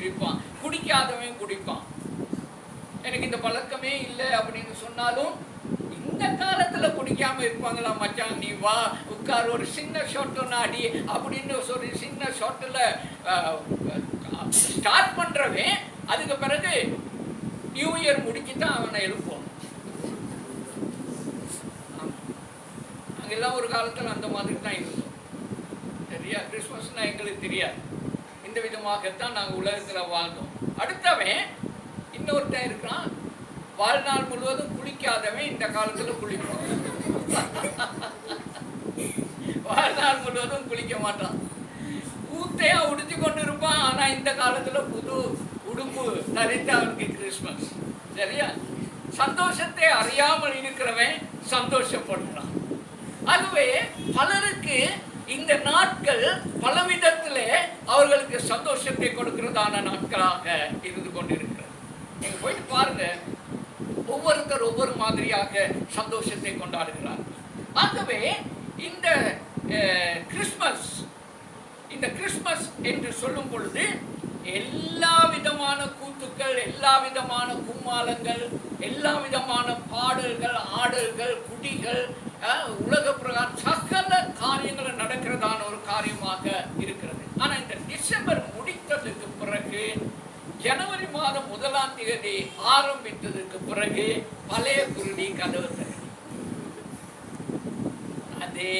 சிரிப்பான், குடிக்காதவன் குடிப்பான். எனக்கு இந்த பழக்கமே இல்லை அப்படின்னு சொன்னாலும் இந்த காலத்துல குடிக்காம இருப்பாங்களா? மச்சான் நீ வா உட்கார், ஒரு சின்ன ஷாட் ஒன்று அடி அப்படின்னு ஒரு சின்ன ஷாட்டில் ஸ்டார்ட் பண்றவன் அதுக்கு பிறகு நியூ இயர் முடிச்சு தான் அவனை எழுப்போம். அங்கெல்லாம் ஒரு காலத்தில் அந்த மாதிரி தான் இருந்தோம். சரியா? கிறிஸ்மஸ்னா எங்களுக்கு தெரியாது. இந்த விதமாகத்தான் நாங்கள் உலகத்தில் வாழ்ந்தோம். அடுத்தவன் இன்னொருத்தன் இருக்கிறான், வாழ்நாள் முழுவதும் குளிக்காதவன் இந்த காலத்தில் குளிப்பான். வாழ்நாள் முழுவதும் குளிக்க மாட்டான், ஊத்தையா உடுத்தி கொண்டு இருப்பான். ஆனா இந்த காலத்துல புது உடுப்பு நிறைந்த அவனுக்கு கிறிஸ்மஸ். சரியா? சந்தோஷத்தை அறியாமல் இருக்கிறவன் சந்தோஷப்படுறான். அதுவே பலருக்கு இந்த நாட்கள் பலவிதத்திலே அவர்களுக்கு சந்தோஷத்தை கொடுக்கிறதான நாட்களாக இருந்து கொண்டிருக்கிறது. நீங்க போயிட்டு பாருங்க, ஒவ்வொருத்தர் ஒவ்வொரு மாதிரியாக சந்தோஷத்தை கொண்டாடுகிறார். ஆகவே இந்த கிறிஸ்மஸ் என்று சொல்லும் பொழுது எல்லா விதமான கூத்துக்கள், எல்லா விதமான கும்மாளங்கள், எல்லா விதமான பாடல்கள், ஆடல்கள், குடிகள், உலக பிரகாரம் சகல காரியங்கள் நடக்கிறதான ஒரு காரியமாக இருக்கிறது. ஆனா இந்த டிசம்பர் முடித்ததுக்கு பிறகு, ஜனவரி மாதம் 1ஆம் தேதி ஆரம்பித்ததுக்கு பிறகு பழைய குருடி கதவு தரும். அதே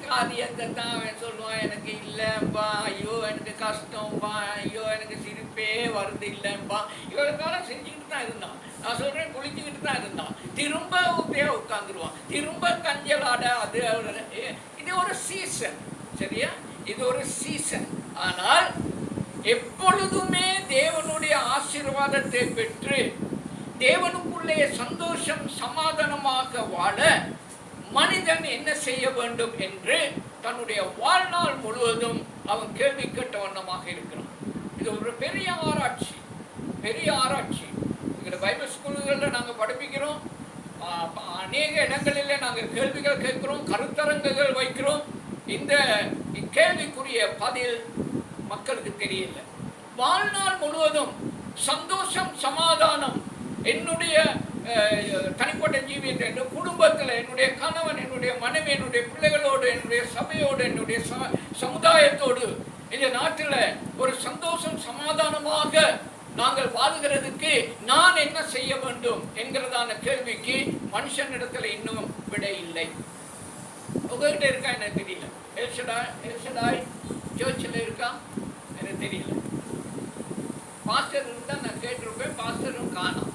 காரியத்தை தான் அவன் சொல்லுவான், எனக்கு இல்லைம்பா, ஐயோ எனக்கு கஷ்டம்பா, ஐயோ எனக்கு சிரிப்பே வருது இல்லைம்பா. இவ்வளவு காலம் செஞ்சுக்கிட்டு தான் இருந்தான். நான் சொல்றேன், குளிச்சுக்கிட்டு தான் இருந்தான். திரும்ப ஊத்தையா உட்காந்துருவான், திரும்ப கஞ்சலாட. அது இது ஒரு சீசன். சரியா? இது ஒரு சீசன். ஆனால் எப்பொழுதுமே தேவனுடைய ஆசீர்வாதத்தை பெற்று தேவனுக்குள்ளே சந்தோஷம் சமாதானமாக வாழ மனிதன் என்ன செய்ய வேண்டும் என்று தன்னுடைய வாழ்நாள் முழுவதும் அவன் கேள்வி கேட்ட வண்ணமாக இருக்கிறான். இது ஒரு பெரிய ஆராய்ச்சி, பெரிய ஆராய்ச்சி. எங்களை பைபிள் ஸ்கூல்களில் நாங்கள் படிப்பிக்கிறோம், அநேக இடங்களிலே நாங்கள் கேள்விகள் கேட்கிறோம், கருத்தரங்குகள் வைக்கிறோம். இந்த கேள்விக்குரிய பதில் மக்களுக்கு தெரியல. வாழ்நாள் முழுவதும் சந்தோஷம் சமாதானம் என்னுடைய தனிப்பட்ட ஜீவியத்தை, குடும்பத்தில், என்னுடைய கணவன், என்னுடைய மனைவி, என்னுடைய பிள்ளைகளோடு, என்னுடைய சபையோடு, என்னுடைய சமுதாயத்தோடு, இந்த நாட்டில் ஒரு சந்தோஷம் சமாதானமாக நாங்கள் வாழ்கிறதுக்கு நான் என்ன செய்ய வேண்டும் என்கிறதான கேள்விக்கு மனுஷனிடத்தில் இன்னும் விடை இல்லை. உங்ககிட்ட இருக்கா எனக்கு தெரியல. எல்ஷடாய் சர்ச்சில் இருக்கா எனக்கு தெரியல. பாஸ்டர் இருந்தால் நான் கேட்டிருப்பேன், பாஸ்டரும் காணோம்.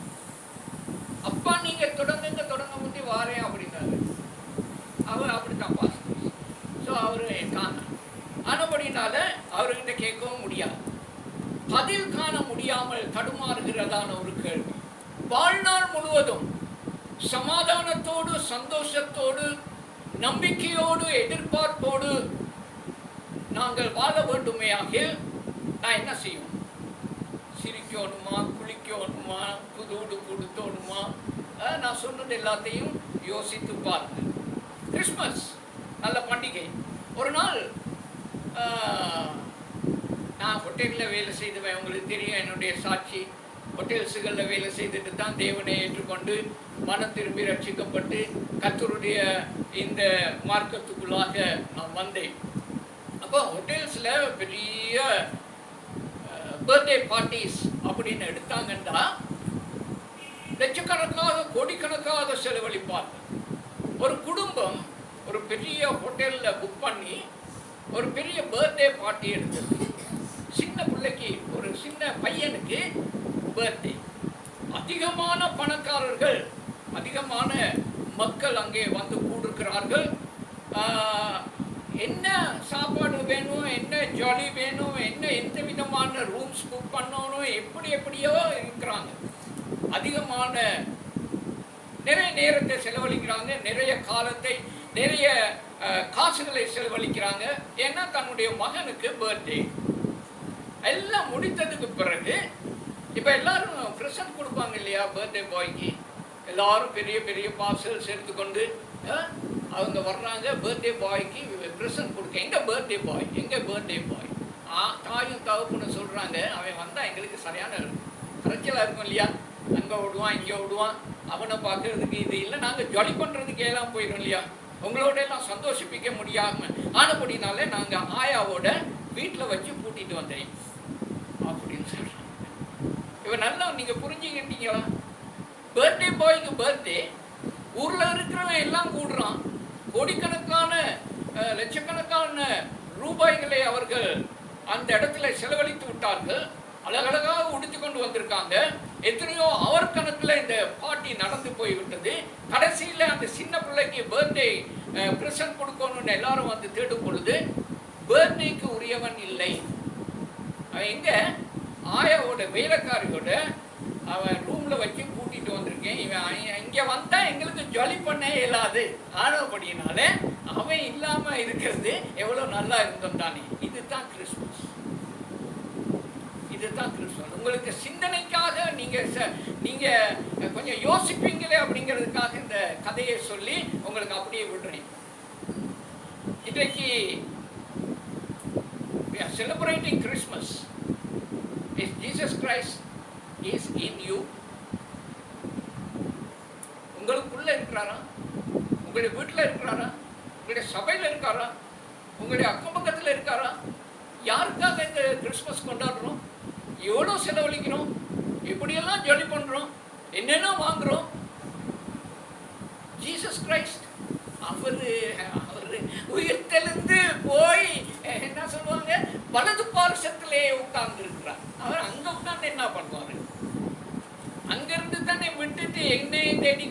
அப்பா நீங்க தொடங்க முந்தி வாரேன் அப்படின்னாரு. அவர் அப்படித்தான் பாஸ்டர். ஸோ அவரு காணோம். ஆனபடினால அவர்கிட்ட கேட்கவும் முடியாது. பதில் காண முடியாமல் தடுமாறுகிறதான ஒரு கேள்வி. வாழ்நாள் முழுவதும் சமாதானத்தோடு, சந்தோஷத்தோடு, நம்பிக்கையோடு, எதிர்பார்ப்போடு நாங்கள் வாழ வேண்டுமே ஆகில் நான் என்ன செய்யும்? சிரிக்கணுமா, குளிக்கணுமா, புது உடுப்பு கொடுத்தோணுமா? நான் சொன்னது எல்லாத்தையும் யோசித்து பாருங்க. கிறிஸ்மஸ் நல்ல பண்டிகை. ஒரு நாள் நான் ஹோட்டலில் வேலை செய்துவேன், உங்களுக்கு தெரியும் என்னுடைய சாட்சி. ஹோட்டல்ஸுகளில் வேலை செய்துட்டு தான் தேவனை ஏற்றுக்கொண்டு மனம் திரும்பி ரட்சிக்கப்பட்டு கர்த்தருடைய இந்த மார்க்கத்துக்குள்ளாக நான் வந்தேன். அப்போ ஹோட்டல்ஸில் பெரிய பர்த்டே பார்ட்டிஸ் அப்படின்னு எடுத்தாங்கன்னா லட்சக்கணக்காக கோடிக்கணக்காக செலவழிப்பார்கள். ஒரு குடும்பம் ஒரு பெரிய ஹோட்டலில் புக் பண்ணி ஒரு பெரிய பர்த்டே பார்ட்டி எடுத்தது. சின்ன பிள்ளைக்கு, ஒரு சின்ன பையனுக்கு பர்த்டே. அதிகமான பணக்காரர்கள், அதிகமான மக்கள் அங்கே வந்து கூடுகிறார்கள். என்ன சாப்பாடு வேணும், என்ன ஜாலி வேணும், என்ன எந்த விதமான ரூம்ஸ் புக் பண்ணணும், எப்படியோ இருக்கிறாங்க. அதிகமான நிறைய நேரத்தை செலவழிக்கிறாங்க, நிறைய காலத்தை, நிறைய காசுகளை செலவழிக்கிறாங்க. ஏன்னா தன்னுடைய மகனுக்கு பர்த்டே. எல்லாம் முடித்ததுக்கு பிறகு இப்போ எல்லாரும் ப்ரெசன்ட் கொடுப்பாங்க இல்லையா பர்த்டே பாய்க்கு. எல்லாரும் பெரிய பெரிய பார்சல்ஸ் எடுத்துக்கொண்டு அவங்க வர்றாங்க பர்த்டே பாய்க்கு ப்ரெசன்ட் கொடுக்க. எங்கே பர்த்டே பாய், எங்கே பர்த்டே பாய்? தாயும் தகப்புன்னு சொல்கிறாங்க, அவன் வந்தால் எங்களுக்கு சரியான கரைச்சலாக இருக்கும் இல்லையா? அங்கே விடுவான், இங்கே விடுவான், அவனை பார்க்கறதுக்கு இது இல்லை, நாங்கள் ஜொலி பண்ணுறதுக்கு எல்லாம் போயிடும் இல்லையா? உங்களோட எல்லாம் சந்தோஷிப்பிக்க முடியாமல் ஆனபடினாலே நாங்கள் ஆயாவோட வீட்டில் வச்சு கூட்டிகிட்டு வந்தேன் அப்படின்னு சொல்கிறாங்க. இவன் நல்லா நீங்கள் புரிஞ்சுக்கிட்டீங்களா? பர்த்டே பாய்க்கு பர்த்டே, ஊரில் இருக்கிறவன் எல்லாம் கூடுறான், கோடிக்கணக்கான லட்சக்கணக்கான ரூபாய்களை அவர்கள் அந்த இடத்துல செலவழித்து விட்டார்கள். அழகழகாக உடுத்தி கொண்டு வந்திருக்காங்க. எத்தனையோ அவர் கணக்கில் இந்த பார்ட்டி நடந்து போய்விட்டது. கடைசியில் அந்த சின்ன பிள்ளைக்கு பர்த்டே ப்ரெசன்ட் கொடுக்கணும்னு எல்லாரும் வந்து தேடும் பொழுது பர்த்டேக்கு உரியவன் இல்லை. அவன் எங்க ஆயாவோட வேலைக்காரியோட அவன் ரூம்ல வச்சு கூட்டிட்டு வந்திருக்கேன். இவன் இங்க வந்தா எங்களுக்கு ஜொலி பண்ண இயலாது ஆனபடினால அவன் இல்லாம இருக்கிறது எவ்வளவு நல்லா இருந்தோம் தானே. இதுதான் கிறிஸ்துமஸ், இதுதான் கிறிஸ்துமஸ். உங்களுக்கு சிந்தனைக்காக நீங்க கொஞ்சம் யோசிப்பீங்களே அப்படிங்கிறதுக்காக இந்த கதையை சொல்லி உங்களுக்கு அப்படியே விடுறேன். இன்றைக்கு we are celebrating Christmas. Is Jesus Christ is in you? உங்களுக்குள்ள இருக்கிறாரா? உங்களுடைய வீட்டில் இருக்கிறாரா? உங்களுடைய சபையில் இருக்காரா? உங்களுடைய அக்கம் பக்கத்தில் இருக்காரா? யாருக்காக இந்த கிறிஸ்மஸ் கொண்டாடுறோம்? எவ்வளோ செலவழிக்கிறோம்? எப்படியெல்லாம் ஜொலி பண்ணுறோம்? என்னென்ன வாங்குறோம்? ஜீசஸ் கிரைஸ்ட் அவர் உயிர்த்தெழுந்து போய் என்ன சொல்லுவாங்க, வலது பார்சத்திலே உட்கார்ந்து இருக்கிறார். அவர் அங்க உட்கார்ந்து என்ன பண்ணுவாரு? அங்கிருந்து தானே விட்டுட்டு என்னை தேடி